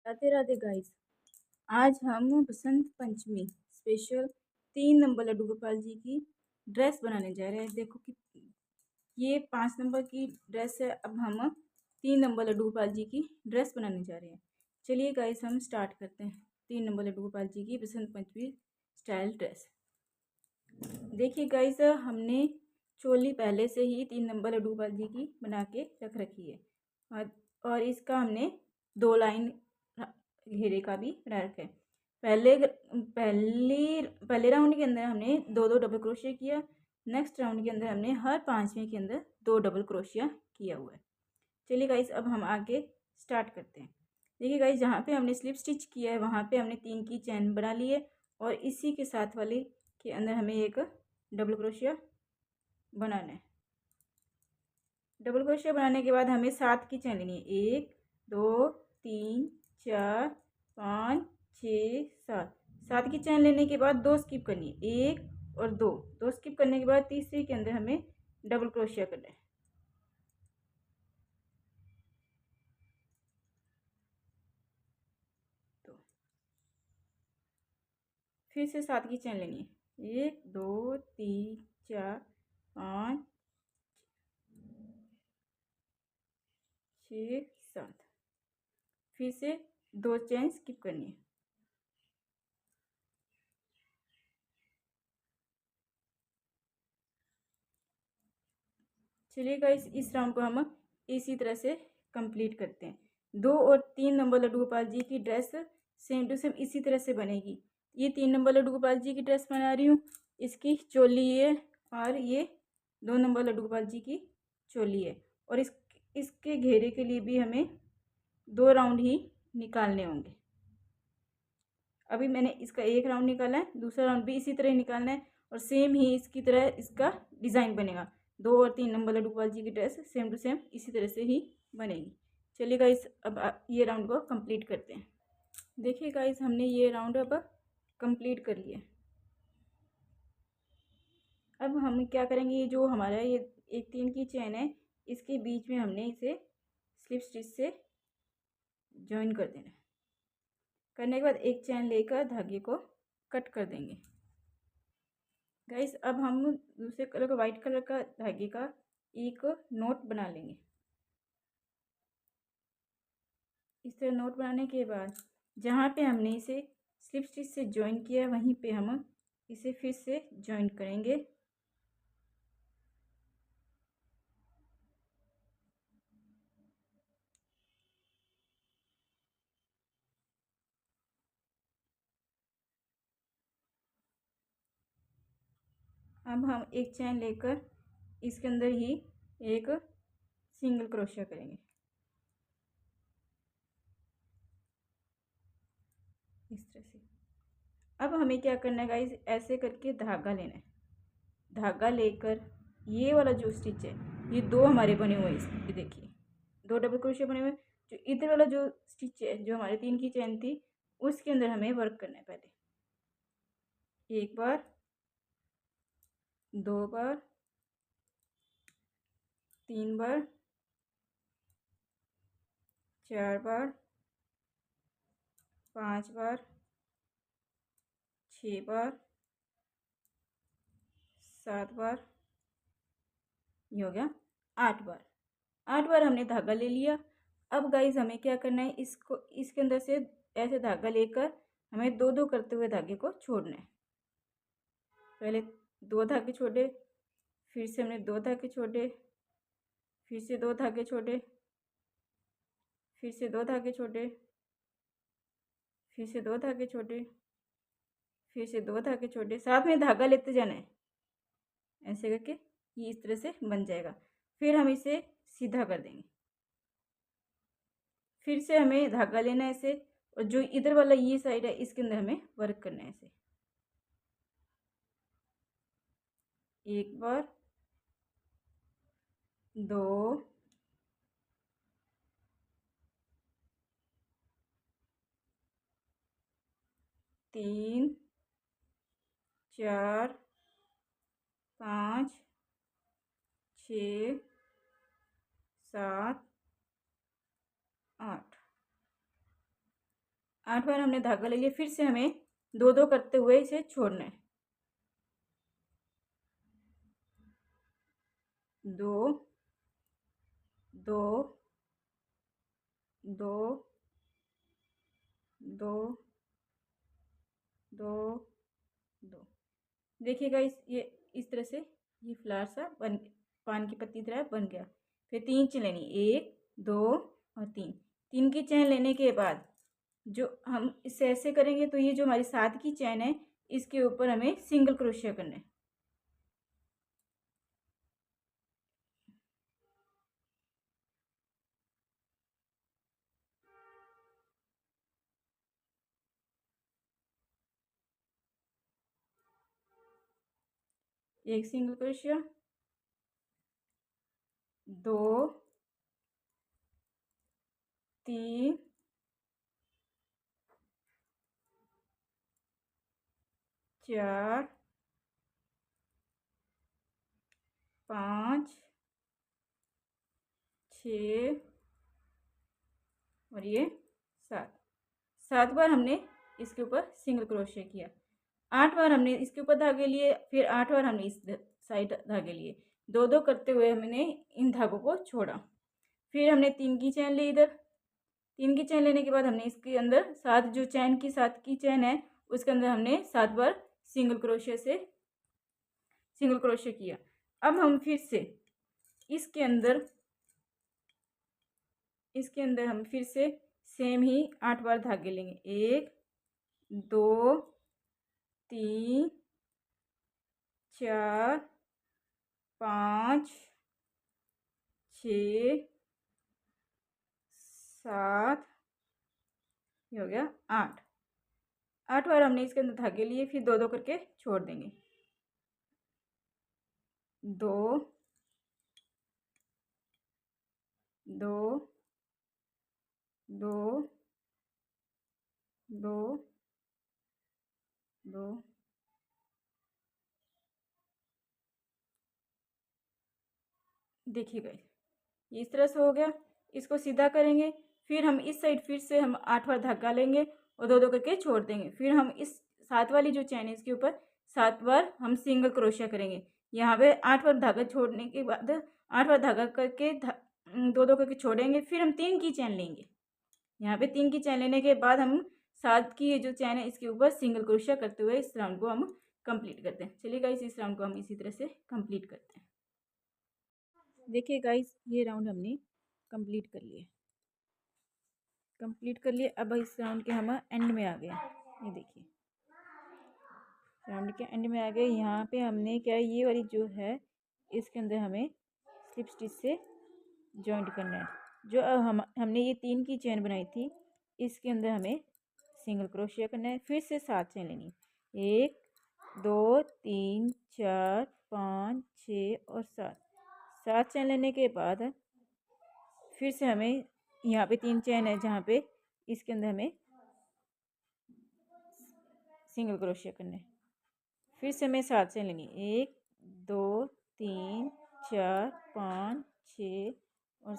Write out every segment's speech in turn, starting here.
Radhe Radhe guys. आज हम Basant Panchami special 3 number Laddu Gopal ji की ड्रेस बनाने जा रहे हैं। देखो कि ये 5 नंबर की ड्रेस है। अब हम 3 नंबर लड्डू गोपाल जी की ड्रेस बनाने जा रहे हैं। चलिए गाइस, हम स्टार्ट करते हैं 3 नंबर लड्डू गोपाल जी की बसंत पंचमी स्टाइल ड्रेस। देखिए गाइस, हमने चोली पहले से ही 3 नंबर लड्डू गोपाल जी की बना के रख रखी है। और इसका हमने 2 लाइन घेरे का भी बना रखा है। पहले राउंड के अंदर हमने 2 2 डबल क्रोशिया किया। नेक्स्ट राउंड के अंदर हमने हर 5वें के अंदर 2 डबल क्रोशिया किया हुआ है। चलिए गाइस, अब हम आगे स्टार्ट करते हैं। देखिए गाइस, जहाँ पे हमने स्लिप स्टिच किया है वहाँ पे हमने 3 की चैन बना ली है और इसी के साथ वाले के अंदर हमें एक डबल क्रोशिया बनाना है। डबल क्रोशिया बनाने के बाद हमें 7 की चैन लेनी है। 1 2 3 4 5 6 7। 7 की चैन लेने के बाद 2 स्किप करनी है। 1 और 2। 2 स्किप करने के बाद तीसरे के अंदर हमें डबल क्रोशिया करना है। तो फिर से 7 की चैन लेनी है। 1 2 3 4 5 6 7। फिर से 2 चैन स्किप करनी है। चलिए गाइस, इस राउंड को हम इसी तरह से कंप्लीट करते हैं। 2 और 3 नंबर लड्डू गोपाल जी की ड्रेस सेम टू सेम इसी तरह से बनेगी। ये 3 नंबर लड्डू गोपाल जी की ड्रेस बना रही हूँ। इसकी चोली है और ये 2 नंबर लड्डू गोपाल जी की चोली है। और इसके घेरे के लिए भी हमें 2 राउंड ही निकालने होंगे। अभी मैंने इसका एक राउंड निकाला है, दूसरा राउंड भी इसी तरह निकालना है और सेम ही इसकी तरह इसका डिज़ाइन बनेगा। 2 और 3 नंबर लड्डू गोपाल जी की ड्रेस सेम टू सेम इसी तरह से ही बनेगी। चलिए गाइस, अब ये राउंड को कंप्लीट करते हैं। देखिए गाइस, हमने ये राउंड अब कंप्लीट कर लिया। अब हम क्या करेंगे, ये जो हमारा ये एक 3 की चैन है इसके बीच में हमने इसे स्लिप स्टिच से जॉइन कर देना है। करने के बाद एक चैन लेकर धागे को कट कर देंगे। गाइस, अब हम दूसरे कलर का वाइट कलर का धागे का एक नोट बना लेंगे। इस तरह नोट बनाने के बाद जहाँ पे हमने इसे स्लिप स्टिच से जॉइन किया है वहीं पे हम इसे फिर से जॉइन करेंगे। अब हम एक चैन लेकर इसके अंदर ही एक सिंगल क्रोशिया करेंगे इस तरह से। अब हमें क्या करना है गाइस, ऐसे करके धागा लेना है। धागा लेकर ये वाला जो स्टिच है, ये 2 हमारे बने हुए हैं। ये देखिए 2 डबल क्रोशिया बने हुए। जो इधर वाला जो स्टिच है, जो हमारे 3 की चैन थी, उसके अंदर हमें वर्क करना है। पहले एक बार, 2 बार, 3 बार, 4 बार, 5 बार, 6 बार, 7 बार, ये हो गया 8 बार। 8 बार हमने धागा ले लिया। अब गाइस, हमें क्या करना है, इसको इसके अंदर से ऐसे धागा लेकर हमें 2 2 करते हुए धागे को छोड़ना है। पहले 2 धागे छोड़े, फिर से हमने 2 धागे छोड़े, फिर से 2 धागे छोड़े, फिर से 2 धागे छोड़े, फिर से 2 धागे छोड़े, फिर से 2 धागे छोड़े। साथ में धागा लेते जाना है। ऐसे करके ये इस तरह से बन जाएगा। फिर हम इसे सीधा कर देंगे। फिर से हमें धागा लेना है ऐसे, और जो इधर वाला ये साइड है इसके अंदर हमें वर्क करना है ऐसे। एक बार, 2, 3, 4, 5, 6, 7, 8। 8 बार हमने धागा ले लिया। फिर से हमें 2-2 करते हुए इसे छोड़ना है। 2 2 2 2 2 2। देखिए गाइस, ये इस तरह से ये फ्लावर सा बन, पान की पत्ती तरह बन गया। फिर 3 चेन लेनी, 1 2 और 3। 3 की चेन लेने के बाद जो हम इसे ऐसे करेंगे तो ये जो हमारी 7 की चेन है इसके ऊपर हमें सिंगल क्रोशिया करना है। एक सिंगल क्रोशिया, 2 3 4 5 6 और ये 7। 7 बार हमने इसके ऊपर सिंगल क्रोशिया किया। 8 बार हमने इसके ऊपर धागे लिए, फिर 8 बार हमने इस साइड धागे लिए। 2-2 करते हुए हमने इन धागों को छोड़ा। फिर हमने 3 की चेन ली इधर। 3 की चेन लेने के बाद हमने इसके अंदर 7 की चेन है उसके अंदर हमने 7 बार सिंगल क्रोशिया किया। अब हम फिर से इसके अंदर हम फिर से सेम ही 8 बार धागे लेंगे। 1 2 3 4 5 6 7, ये हो गया 8। 8 बार हमने इसके अंदर धागे लिए, फिर 2-2 करके छोड़ देंगे। 2 2 2 2 2 देखिए गाइस, ये इस तरह से हो गया। इसको सीधा करेंगे, फिर हम इस साइड फिर से हम 8 बार धागा लेंगे और 2-2 करके छोड़ देंगे। फिर हम इस 7 वाली जो चैन है इसके ऊपर 7 बार हम सिंगल क्रोशिया करेंगे। यहाँ पे 8 बार धागा छोड़ने के बाद 8 बार धागा करके 2-2 करके छोड़ेंगे। फिर हम 3 की चैन लेंगे। यहाँ पे 3 की चैन लेने के बाद हम 7 की ये जो चैन है इसके ऊपर सिंगल क्रोशिया करते हुए इस राउंड को हम कंप्लीट करते हैं। चलिए गाइस, इस राउंड को हम इसी तरह से कंप्लीट करते हैं। देखिए गाइस, ये राउंड हमने कंप्लीट कर लिया। अब इस राउंड के हम एंड में आ गए। ये देखिए, राउंड के एंड में आ गए। यहाँ पे हमने क्या, ये वाली जो है इसके अंदर हमें स्लिप स्टिच से जॉइंट करना है। जो हमने ये 3 की चेन बनाई थी इसके अंदर हमें सिंगल क्रोशिया करना है। फिर से 7 चेन लेनी, 1 2 3 4 5 6 और 7 चेन लेने के बाद फिर से हमें यहाँ पे 3 चेन है जहाँ पे इसके अंदर हमें सिंगल क्रोशिया करना है। फिर से हमें 7 चेन लेनी, 1 2 3 4 5 6 और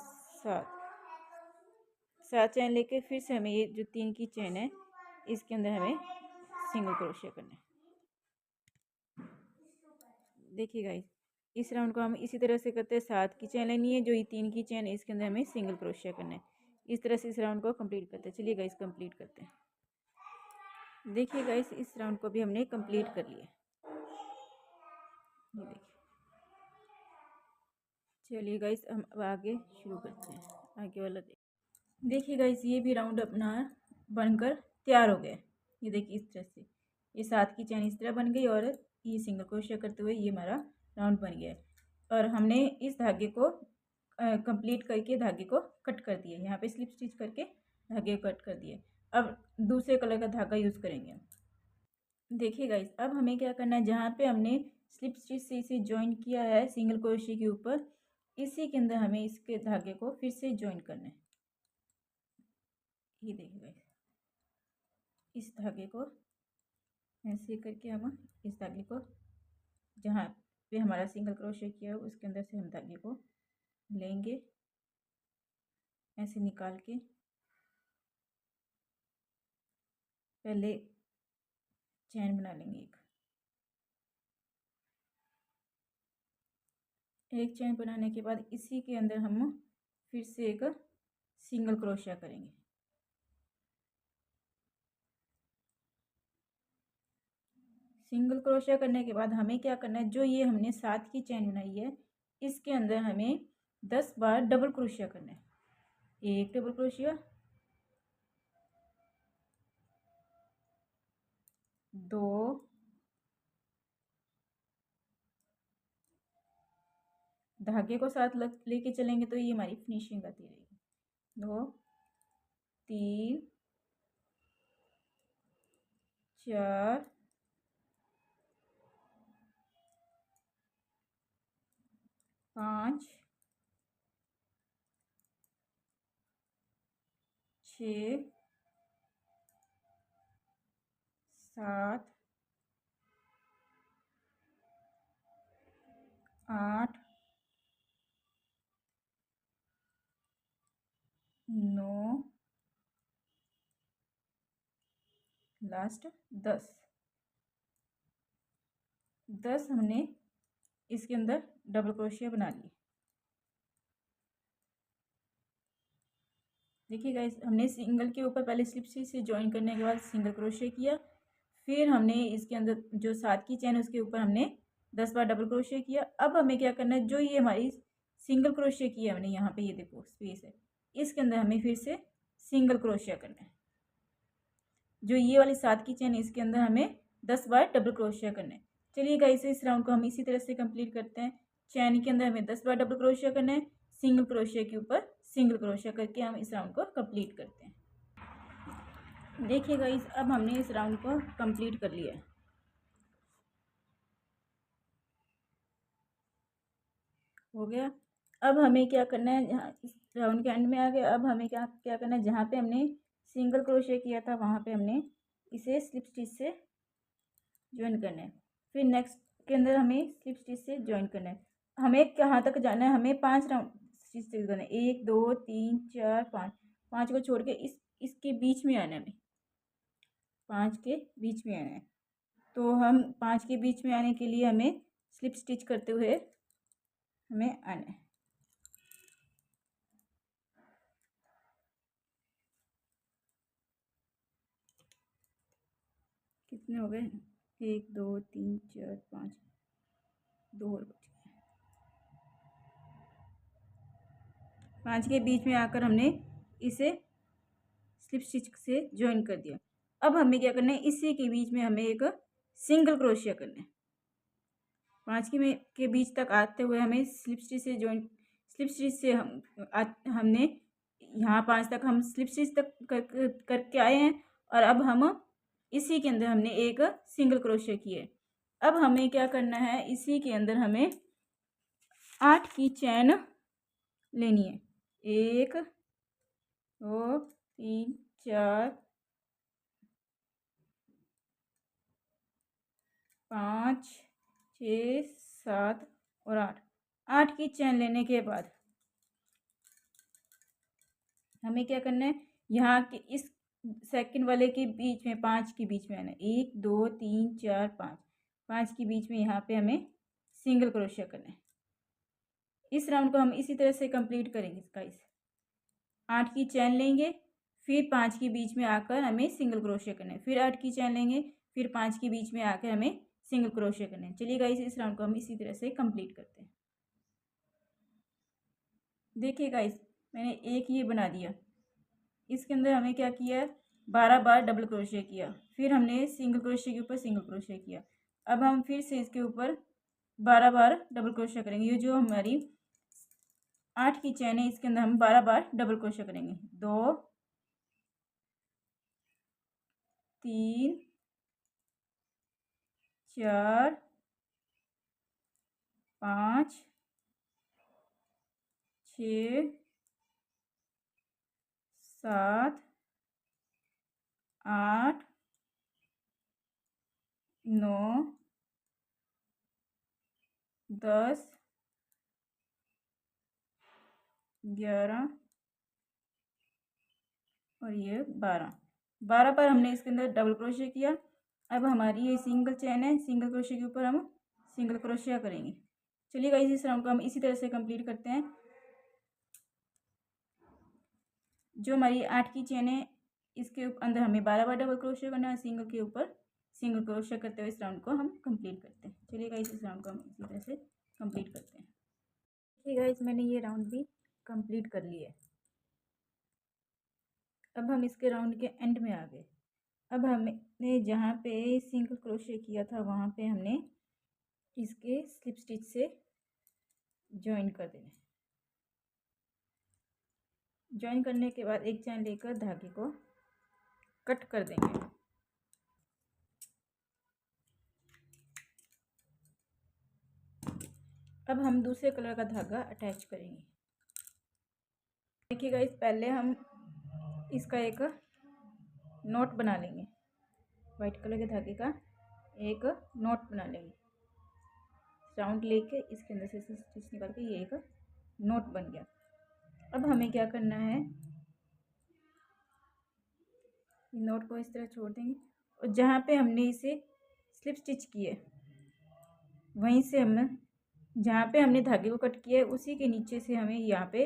7 चेन लेके फिर से हमें ये जो 3 की चेन है इसके अंदर हमें सिंगल क्रोशिया करना है। देखिए गाइस, इस राउंड को हम इसी तरह से करते हैं। 7 की चेन लेनी है, जो ये 3 की चेन है इसके अंदर हमें सिंगल क्रोशिया करना है। इस तरह से इस राउंड को कंप्लीट करते हैं। चलिए गाइस, कंप्लीट करते हैं। देखिए गाइस, इस राउंड को भी हमने कंप्लीट कर लिया। ये देखिए। चलिए गाइस, हम अब आगे शुरू करते हैं। आगे वाला देखिए गाइस, ये भी राउंड अपना बनकर तैयार हो गया। ये देखिए, इस तरह से ये 7 की चैन इस तरह बन गई और ये सिंगल क्रोशिया करते हुए ये हमारा राउंड बन गया है। और हमने इस धागे को कंप्लीट करके धागे को कट कर दिया। यहाँ पे स्लिप स्टिच करके धागे को कट कर दिए। अब दूसरे कलर का धागा यूज़ करेंगे। देखिए गाइस, अब हमें क्या करना है, जहाँ पे हमने स्लिप स्टिच से इसे ज्वाइन किया है सिंगल क्रोशिया के ऊपर, इसी के अंदर हमें इसके धागे को फिर से ज्वाइन करना है। ये देखिए गाइस, इस धागे को ऐसे करके हम इस धागे को जहाँ पे हमारा सिंगल क्रोशिया किया है उसके अंदर से हम धागे को लेंगे, ऐसे निकाल के पहले चैन बना लेंगे एक चैन बनाने के बाद इसी के अंदर हम फिर से एक सिंगल क्रोशिया करेंगे। सिंगल क्रोशिया करने के बाद हमें क्या करना है, जो ये हमने 7 की चैन बनाई है इसके अंदर हमें 10 बार डबल क्रोशिया करना है। एक डबल क्रोशिया, दो, धागे को साथ लेके चलेंगे तो ये हमारी फिनिशिंग आती रहेगी। 2, 3, 4, 5, 6, 7, 8, 9, लास्ट 10। 10 हमने इसके अंदर डबल क्रोशिया बना लिए। देखिए गाइस, हमने सिंगल के ऊपर पहले स्लिप स्टिच से ज्वाइन करने के बाद सिंगल क्रोशिया किया, फिर हमने इसके अंदर जो 7 की चैन उसके ऊपर हमने 10 बार डबल क्रोशिया किया। अब हमें क्या करना है, जो ये हमारी सिंगल क्रोशिया किया हमने यहाँ पे, ये देखो स्पेस है, इसके अंदर हमें फिर से सिंगल क्रोशिया करना है। जो ये वाली 7 की चैन इसके अंदर हमें 10 बार डबल क्रोशिया करना है। चलिए गाइस, इस राउंड को हम इसी तरह से कंप्लीट करते हैं। चैन के अंदर हमें 10 बार डबल क्रोशिया करना है, सिंगल क्रोशिया के ऊपर सिंगल क्रोशिया करके हम इस राउंड को कंप्लीट करते हैं। देखिए गाइस, अब हमने इस राउंड को कंप्लीट कर लिया है। हो गया। अब हमें क्या करना है, जहाँ इस राउंड के एंड में आ गए, अब हमें क्या क्या करना है, जहाँ पे हमने सिंगल क्रोशिया किया था वहाँ पे हमने इसे स्लिप स्टिच से ज्वाइन करना है। फिर नेक्स्ट के अंदर हमें स्लिप स्टिच से ज्वाइन करना है। हमें कहाँ तक जाना है, हमें 5 राउंड स्टिच से करना है। 1, 2, 3, 4, 5। 5 को छोड़ के इसके बीच में आना है हमें, 5 के बीच में आना है। तो हम 5 के बीच में आने के लिए हमें स्लिप स्टिच करते हुए हमें आना है। कितने हो गए, 1, 2, 3, 4, 5, 2 और बच गए। 5 के बीच में आकर हमने इसे स्लिप स्टिच से ज्वाइन कर दिया। अब हमें क्या करना है, इसी के बीच में हमें एक सिंगल क्रोशिया करना है। 5 के बीच तक आते हुए हमें स्लिप स्टिच से ज्वाइन, स्लिप स्टिच से हमने यहाँ 5 तक हम स्लिप स्टिच तक करके आए हैं। और अब हम इसी के अंदर हमने एक सिंगल क्रोशिया किया है। अब हमें क्या करना है, इसी के अंदर हमें 8 की चैन लेनी है। 1, 2, 3, 4, 5, 6, 7 और 8। 8 की चैन लेने के बाद हमें क्या करना है, यहाँ के इस सेकंड वाले के बीच में 5 के बीच में आना है। 1, 2, 3, 4, 5। 5 के बीच में यहाँ पे हमें सिंगल क्रोशिया करना है। इस राउंड को हम इसी तरह से कंप्लीट करेंगे। इसका 8 की चैन लेंगे, फिर 5 के बीच में आकर हमें सिंगल क्रोशिया करना है। फिर 8 की चैन लेंगे, फिर 5 के बीच में आकर हमें सिंगल क्रोशिया करना है। चलिए गाइस, इस राउंड को हम इसी तरह से कंप्लीट करते हैं। देखिए गाइस, मैंने एक ये बना दिया। इसके अंदर हमें क्या किया, 12 बार डबल क्रोशिया किया, फिर हमने सिंगल क्रोशिया के ऊपर सिंगल क्रोशिया किया। अब हम फिर से इसके ऊपर 12 बार डबल क्रोशिया करेंगे। ये जो हमारी 8 की चैन है इसके अंदर हम 12 बार डबल क्रोशिया करेंगे। 2, 3, 4, 5, 6, 7, 8, 9, 10, 11 और ये 12। 12 बार हमने इसके अंदर डबल क्रोशिया किया। अब हमारी ये सिंगल चेन है, सिंगल क्रोशिया के ऊपर हम सिंगल क्रोशिया करेंगे। चलिए गाइस, इस राउंड को हम इसी तरह से कंप्लीट करते हैं। जो हमारी 8 की चेन है, इसके अंदर हमें 12 बार डबल क्रोशिया करना है, सिंगल के ऊपर सिंगल क्रोशिया करते हुए इस राउंड को हम कंप्लीट करते हैं। चलिए गाइस, इस राउंड को हम इसी तरह से कंप्लीट करते हैं। ठीक है गाइस, मैंने ये राउंड भी कंप्लीट कर लिया है। अब हम इसके राउंड के एंड में आ गए। अब हमने जहाँ पे सिंगल क्रोशिया किया था वहाँ पे हमने इसके स्लिप स्टिच से ज्वाइन कर देना है। ज्वाइन करने के बाद एक चैन लेकर धागे को कट कर देंगे। अब हम दूसरे कलर का धागा अटैच करेंगे। देखिएगा, इस पहले हम इसका एक नोट बना लेंगे। वाइट कलर के धागे का एक नोट बना लेंगे। राउंड लेके इसके अंदर से स्टिच निकाल के ये एक नोट बन गया। अब हमें क्या करना है, नोट को इस तरह छोड़ देंगे और जहाँ पे हमने इसे स्लिप स्टिच किए वहीं से हमने जहाँ पे हमने धागे को कट किया है उसी के नीचे से हमें यहाँ पे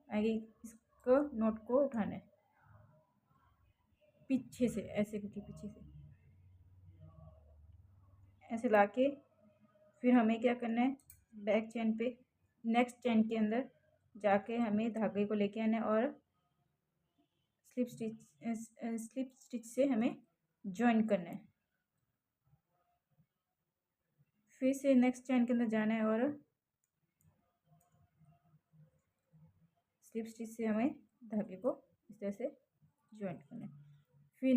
आगे इसको नोट को उठाना है, पीछे से ऐसे करके पीछे से ऐसे लाके फिर हमें क्या करना है, बैक चेन पे नेक्स्ट चेन के अंदर जाके हमें धागे को लेके आना है और स्लिप स्टिच से हमें ज्वाइन करना है। फिर से नेक्स्ट चेन के अंदर जाना है और स्लिप स्टिच से हमें धागे को इस तरह से ज्वाइन करना है। फिर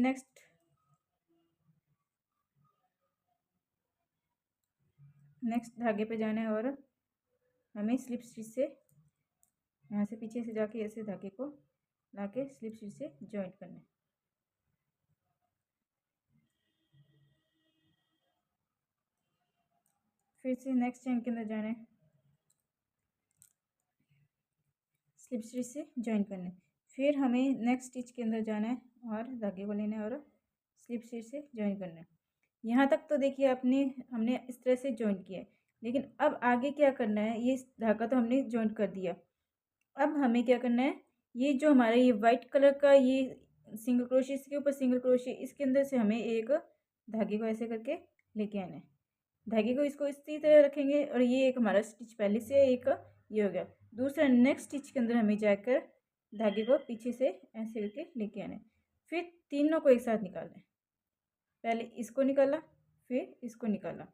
नेक्स्ट धागे पे जाना है और हमें स्लिप स्टिच से यहाँ से पीछे से जाके ऐसे धागे को लाके स्लिप स्टिच से ज्वाइन करना है। फिर से नेक्स्ट चेन के अंदर जाना है, स्लिप स्टिच से ज्वाइन करना है। फिर हमें नेक्स्ट स्टिच के अंदर जाना है और धागे को लेना है और स्लिप स्टिच से ज्वाइन करना है। यहाँ तक तो देखिए हमने इस तरह से ज्वाइन किया है, लेकिन अब आगे क्या करना है, ये धागा तो हमने ज्वाइन कर दिया। अब हमें क्या करना है, ये जो हमारा ये वाइट कलर का ये सिंगल क्रोशिया, इसके ऊपर सिंगल क्रोशिया, इसके अंदर से हमें एक धागे को ऐसे करके लेके आना है। धागे को इसको इसी तरह रखेंगे और ये एक हमारा स्टिच पहले से एक ये हो गया। दूसरा नेक्स्ट स्टिच के अंदर हमें जाकर धागे को पीछे से ऐसे करके लेके आना है। फिर तीनों को एक साथ निकालना है। पहले इसको निकाला, फिर इसको निकाला।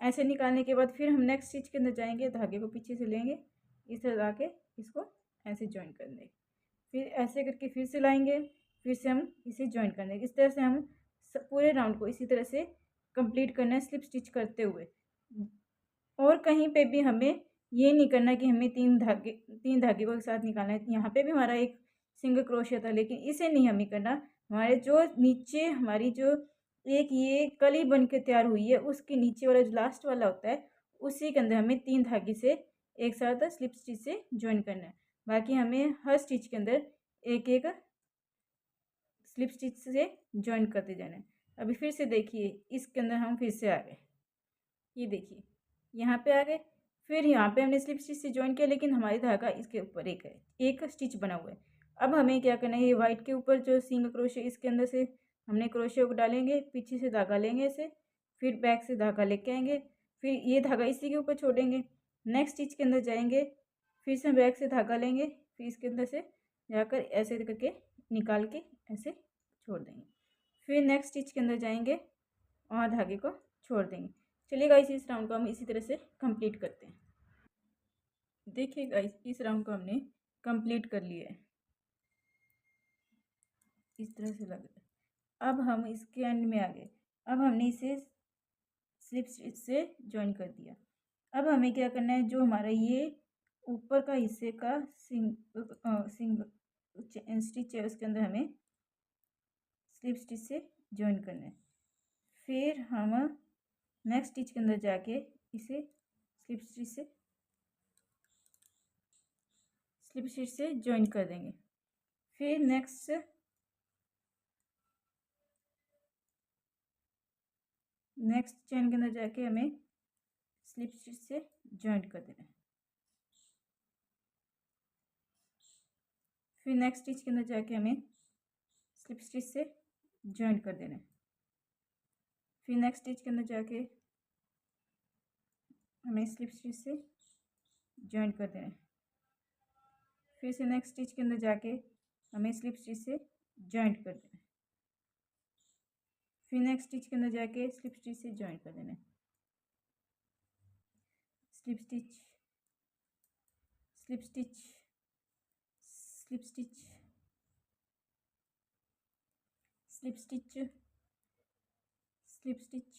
ऐसे निकालने के बाद फिर हम नेक्स्ट स्टिच के अंदर जाएंगे, धागे को पीछे से लेंगे, इस तरह ला के इसको ऐसे ज्वाइन कर देंगे। फिर ऐसे करके फिर से लाएंगे, फिर से हम इसे ज्वाइन कर देंगे। इस तरह से हम पूरे राउंड को इसी तरह से कंप्लीट करना है, स्लिप स्टिच करते हुए। और कहीं पे भी हमें ये नहीं करना कि हमें तीन धागे को एक साथ निकालना है। यहाँ पे भी हमारा एक सिंगल क्रोशिया था, लेकिन इसे नहीं हमें करना। हमारे जो नीचे हमारी जो एक ये कली बन के तैयार हुई है, उसके नीचे वाला जो लास्ट वाला होता है, उसी के अंदर हमें 3 धागे से एक साथ स्लिप स्टिच से ज्वाइन करना है। बाकी हमें हर स्टिच के अंदर एक एक स्लिप स्टिच से ज्वाइन करते जाना है। अभी फिर से देखिए, इसके अंदर हम फिर से आ गए, ये देखिए यहाँ पे आ गए। फिर यहाँ पे हमने स्लिप स्टिच से ज्वाइन किया, लेकिन हमारी धागा इसके ऊपर एक है, एक स्टिच बना हुआ है। अब हमें क्या करना है, ये वाइट के ऊपर जो सिंगल क्रोशिया, इसके अंदर से हमने क्रोशिया को डालेंगे, पीछे से धागा लेंगे ऐसे, फिर बैक से धागा लेके आएंगे, फिर ये धागा इसी के ऊपर छोड़ेंगे, नेक्स्ट स्टिच के अंदर जाएंगे, फिर से बैक से धागा लेंगे, फिर इसके अंदर से जाकर ऐसे करके निकाल के ऐसे छोड़ देंगे। फिर नेक्स्ट स्टिच के अंदर जाएंगे और धागे को छोड़ देंगे। चलिए गाइस, इस राउंड को हम इसी तरह से कंप्लीट करते हैं। देखिए गाइस, इस राउंड को हमने कंप्लीट कर लिया है, इस तरह से लग रहा है। अब हम इसके एंड में आ गए। अब हमने इसे स्लिप स्टिच से ज्वाइन कर दिया। अब हमें क्या करना है, जो हमारा ये ऊपर का हिस्से का सिंगल स्टिच है, उसके अंदर हमें स्लिप स्टिच से ज्वाइन करना है। फिर हम नेक्स्ट स्टिच के अंदर जाके इसे स्लिप स्टिच से ज्वाइन कर देंगे। फिर नेक्स्ट नेक्स्ट चेन के अंदर जाके हमें स्लिप स्टिच से जॉइंट कर देना है। फिर नेक्स्ट स्टिच के अंदर जाके हमें स्लिप स्टिच से जॉइंट कर देना है। फिर नेक्स्ट स्टिच के अंदर जाके हमें स्लिप स्टिच से जॉइंट कर देना है। फिर से नेक्स्ट स्टिच के अंदर जाके हमें स्लिप स्टिच से जॉइंट कर देना है। फिर नेक्स्ट स्टिच के अंदर जाके स्लिप स्टिच से जॉइंट कर देना है। Slip stitch, slip stitch, slip stitch, slip stitch, slip stitch,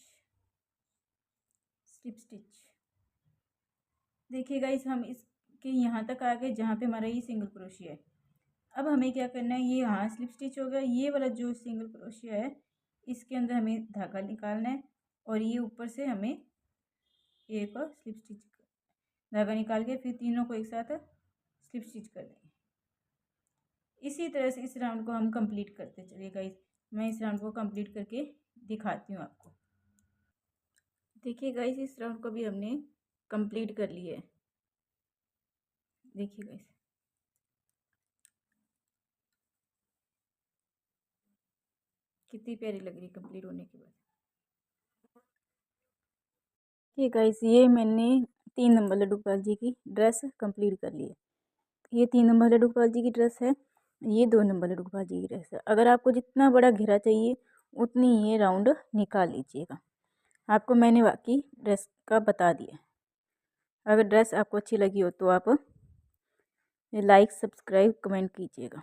slip stitch. देखिए गाइस, हम इसके यहाँ तक आ गए जहाँ पे हमारा ये सिंगल क्रोशिया है। अब हमें क्या करना है, ये यहाँ स्लिप स्टिच हो गया, ये वाला जो सिंगल क्रोशिया है इसके अंदर हमें धागा निकालना है और ये ऊपर से हमें एक और स्लिप स्टिच धागा निकाल के फिर तीनों को एक साथ स्लिप स्टिच कर देंगे। इसी तरह से इस राउंड को हम कंप्लीट करते चलिए गाइस। मैं इस राउंड को कंप्लीट करके दिखाती हूँ आपको। देखिए गाइस, इस राउंड को भी हमने कंप्लीट कर लिया है। देखिए गाइस, कितनी प्यारी लग रही है कंप्लीट होने के बाद। ये गाइस, ये मैंने 3 नंबर लड्डू गोपाल जी की ड्रेस कंप्लीट कर ली है। ये 3 नंबर लड्डू गोपाल जी की ड्रेस है, ये 2 नंबर लड्डू गोपाल जी की ड्रेस है। अगर आपको जितना बड़ा घेरा चाहिए उतनी ये राउंड निकाल लीजिएगा। आपको मैंने बाकी ड्रेस का बता दिया। अगर ड्रेस आपको अच्छी लगी हो तो आप लाइक, सब्सक्राइब, कमेंट कीजिएगा।